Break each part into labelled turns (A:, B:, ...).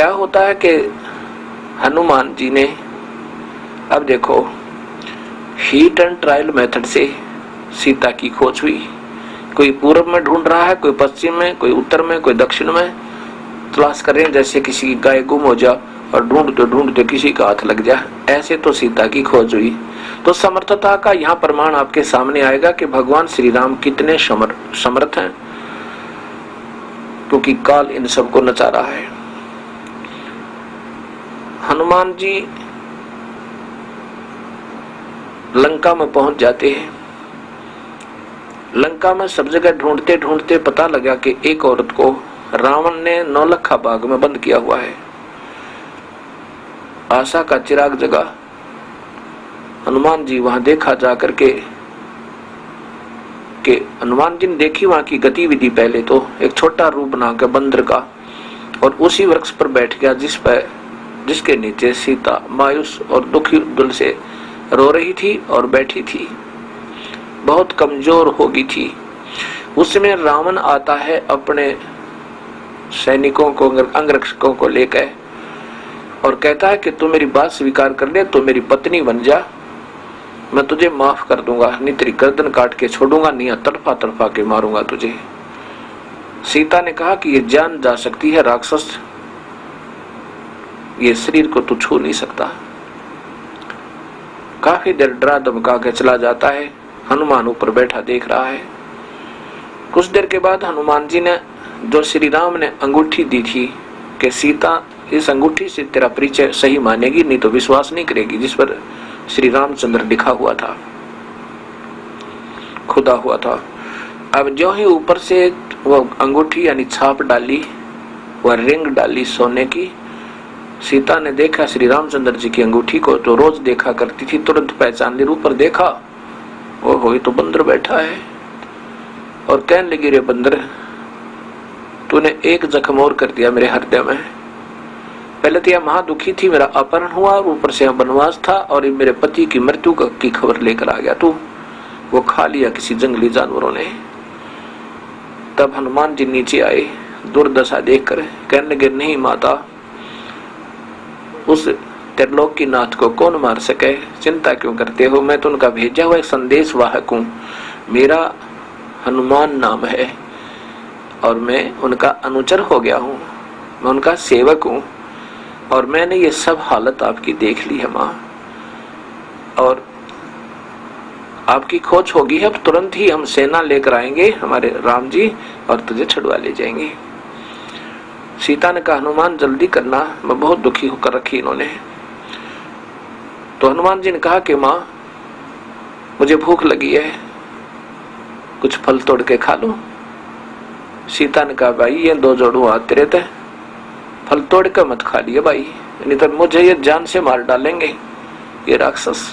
A: क्या होता है कि हनुमान जी ने, अब देखो, हीट एंड ट्रायल मेथड से सीता की खोज हुई। कोई पूर्व में ढूंढ रहा है, कोई पश्चिम में, कोई उत्तर में, कोई दक्षिण में तलाश कर रहे हैं, जैसे किसी की गाय गुम हो जा और ढूंढते ढूंढते किसी का हाथ लग जाए, ऐसे तो सीता की खोज हुई। तो समर्थता का यहाँ प्रमाण आपके सामने आएगा कि भगवान श्री राम कितने समर्थ हैं, क्योंकि काल इन सबको नचा रहा है। हनुमान जी लंका में पहुंच जाते हैं। लंका में सब जगह ढूंढते ढूंढते पता लगा कि एक औरत को रावण ने नौलखा बाग में बंद किया हुआ है। आशा का चिराग जगा। हनुमान जी वहां देखा जाकर के हनुमान जी ने देखी वहां की गतिविधि। पहले तो एक छोटा रूप बना के बंदर का, और उसी वृक्ष पर बैठ गया जिसके नीचे सीता मायूस और दुखी दिल से रो रही थी और बैठी थी, बहुत कमजोर हो गई थी। उसमें रावण आता है अपने सैनिकों को, अंगरक्षकों को लेकर, और कहता है कि तू मेरी बात स्वीकार कर ले, तो मेरी पत्नी बन जा, मैं तुझे माफ कर दूंगा, नहीं तेरी गर्दन काट के छोड़ूंगा, नहीं तड़फा तड़फा के मारूंगा तुझे। सीता ने कहा कि ये जान जा सकती है राक्षस, ये शरीर को तू छू नहीं सकता। काफी देर डरा धमका के चला जाता है। हनुमान ऊपर बैठा देख रहा है। कुछ देर के बाद हनुमान जी ने, जो श्री राम ने अंगूठी दी थी कि सीता इस अंगूठी से तेरा परिचय सही मानेगी, नहीं तो विश्वास नहीं करेगी, जिस पर श्री रामचंद्र लिखा हुआ था, खुदा हुआ था। अब जो ही ऊपर से वो अंगूठी यानी छाप डाली, वह रिंग डाली सोने की, सीता ने देखा श्री रामचंद्र जी की अंगूठी को, तो रोज देखा करती थी, तुरंत पहचान ली। ऊपर देखा, वो तो बंदर बैठा है, और कहने लगी, रे बंदर, तूने एक जख्म और कर दिया मेरे हृदय में। पहले तो यह महादुखी थी, मेरा अपहरण हुआ, ऊपर से वनवास था, और मेरे पति की मृत्यु की खबर लेकर आ गया तू। वो खा लिया किसी जंगली जानवरों ने। तब हनुमान जी नीचे आए, दुर्दशा देखकर कहने लगे, नहीं माता, उस त्रिलोक की नाथ को कौन मार सके, चिंता क्यों करते हो, मैं तो उनका भेजा हुआ एक संदेश वाहक हूँ, मेरा हनुमान नाम है, और मैं उनका अनुचर हो गया हूँ, मैं उनका सेवक हूँ, और मैंने ये सब हालत आपकी देख ली है माँ, और आपकी खोज होगी है, अब तुरंत ही हम सेना लेकर आएंगे, हमारे राम जी, और तुझे छुड़वा ले जाएंगे। सीता ने कहा, हनुमान जल्दी करना, मैं बहुत दुखी होकर रखी इन्होंने। तो हनुमान जी ने कहा कि माँ, मुझे भूख लगी है, कुछ फल तोड़ के खा लूं। सीता ने कहा, भाई ये दो जोड़ू हाथ तेरे थे, फल तोड़ के मत खा लिए भाई, नहीं तो मुझे ये जान से मार डालेंगे ये राक्षस।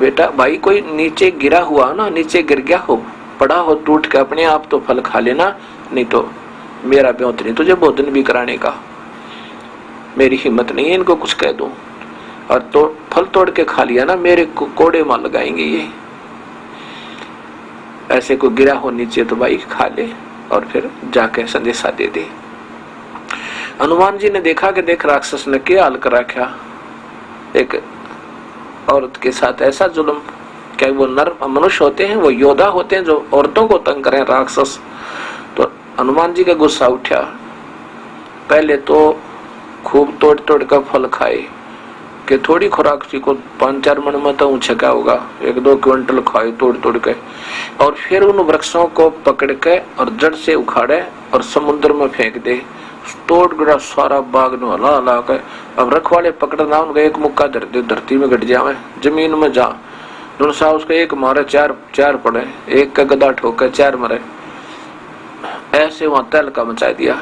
A: बेटा भाई, कोई नीचे गिरा हुआ ना, नीचे गिर गया हो, पड़ा हो टूट के अपने आप, तो फल खा लेना, नहीं तो मेरा ब्योत नहीं तुझे भोजन भी कराने का, मेरी हिम्मत नहीं है इनको कुछ कह दूं, और तो फल तोड़ के खा लिया ना, मेरे कोड़े मार लगाएंगे ये। ऐसे को गिरा हो नीचे तो भाई खा ले, और फिर जाके संदेशा दे दे। हनुमान जी ने देखा कि देख राक्षस ने क्या हाल कर रखा, एक औरत के साथ ऐसा जुल्म। क्या वो नर मनुष्य होते हैं, वो योद्धा होते हैं जो औरतों को तंग करें, राक्षस। तो हनुमान जी का गुस्सा उठा। पहले तो खूब तोड़ तोड़ कर फल खाए कि थोड़ी खुराक सी को 5-4 मन में तो ऊंचा क्या होगा, 1-2 क्विंटल खाए तोड़ तोड़ के, और फिर उन वृक्षों को पकड़ के और जड़ से उखाड़े और समुद्र में फेंक दे। तोड़ गिरा सारा बाग न हला हला के। अब रखवाले पकड़ना, उनका एक मुक्का धर दे, धरती में गट जावे, जमीन में जा सा उसको एक मारे, चार पड़े, एक का गदा ठोके 4 मरे। ऐसे वहां तहलका मचा दिया।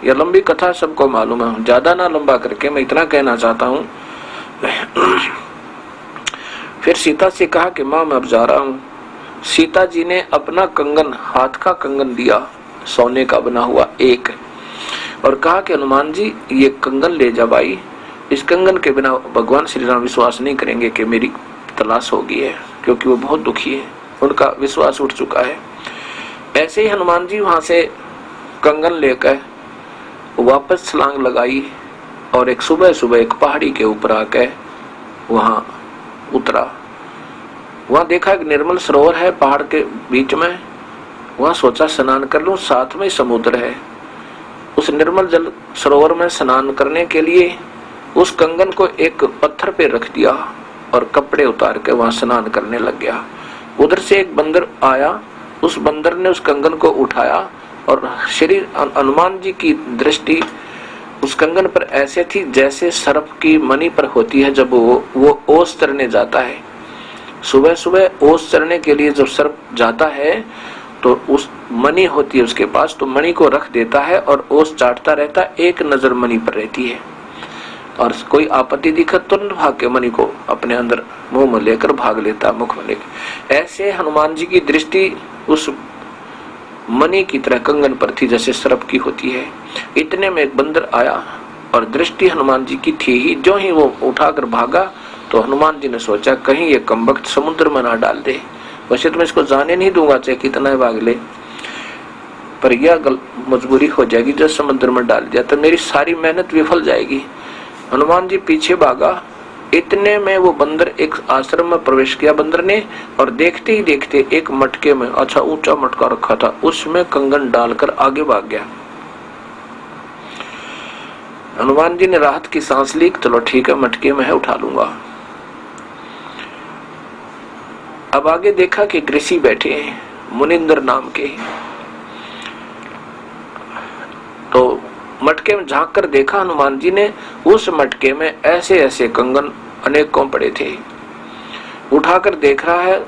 A: यह लंबी कथा सबको मालूम है, ज्यादा ना लंबा करके मैं इतना कहना चाहता हूँ। फिर सीता से कहा कि माँ मैं अब जा रहा हूँ। सीता जी ने अपना कंगन, हाथ का कंगन दिया, सोने का बना हुआ एक, और कहा कि हनुमान जी ये कंगन ले जा भाई, इस कंगन के बिना भगवान श्री राम विश्वास नहीं करेंगे कि मेरी तलाश होगी है, क्योंकि वो बहुत दुखी है, उनका विश्वास उठ चुका है। ऐसे ही हनुमान जी वहां से कंगन लेकर वापस छलांग लगाई और एक सुबह सुबह एक पहाड़ी के ऊपर आके वहां उतरा। वहां देखा एक निर्मल सरोवर है पहाड़ के बीच में। वहां सोचा स्नान कर लूं, साथ में समुद्र है। उस निर्मल जल सरोवर में स्नान करने के लिए उस कंगन को एक पत्थर पे रख दिया और कपड़े उतार के वहां स्नान करने लग गया। उधर से एक बंदर आया, उस बंदर ने उस कंगन को उठाया और श्री हनुमान जी की दृष्टि उस कंगन पर ऐसे थी जैसे सर्प की मणि पर होती है जब वो ओस चरने जाता है। सुबह सुबह ओस चरने के लिए जब सर्प जाता है तो उस मणि होती है उसके पास, तो मणि को रख देता है और ओस चाटता रहता, एक नजर मणि पर रहती है और कोई आपत्ति दिखत तुरंत भाग के मणि को अपने अंदर मुंह में लेकर भाग लेता, मुख में लेकर। ऐसे हनुमान जी की दृष्टि उस मणि की तरह कंगन पर थी जैसे सर्प की होती है। इतने में एक बंदर आया और दृष्टि हनुमान जी की थी ही, जो ही वो उठाकर भागा तो हनुमान जी ने सोचा कहीं ये कमबख्त समुद्र में ना डाल दे। वैसे तो मैं इसको जाने नहीं दूंगा चाहे कितना भाग ले, पर यह मजबूरी हो जाएगी जब समुद्र में डाल दिया तो मेरी सारी मेहनत विफल जाएगी। हनुमान जी पीछे भागा। इतने में वो बंदर एक आश्रम में प्रवेश किया बंदर ने, और देखते ही देखते एक मटके में, अच्छा ऊंचा मटका रखा था, उसमें कंगन डालकर आगे भाग गया। हनुमान जी ने राहत की सांस ली, चलो ठीक है मटके में है उठा लूंगा। अब आगे देखा कि ऋषि बैठे हैं मुनिंदर नाम के, तो मटके में झांक कर देखा हनुमान जी ने, उस मटके में ऐसे ऐसे कंगन अनेकों पड़े थे। उठाकर देख रहा है,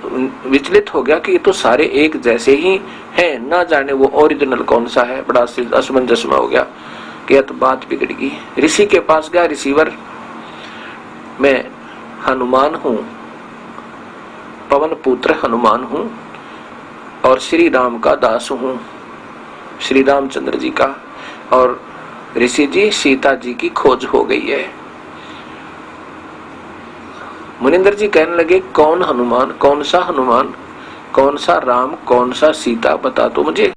A: विचलित हो गया कि ये तो सारे एक जैसे ही हैं, ना जाने वो ओरिजिनल कौन सा है। बड़ा असमंजस में हो गया कि तो बात बिगड़ गई। ऋषि के पास गया, ऋषिवर मैं हनुमान हूं, पवन पुत्र हनुमान हूं और श्री राम का दास हूं, श्री रामचंद्र जी का। और ऋषि जी सीता जी की खोज हो गई है। मुनिंदर जी कहने लगे कौन हनुमान, कौन सा राम, कौन सा सीता, बता तो मुझे।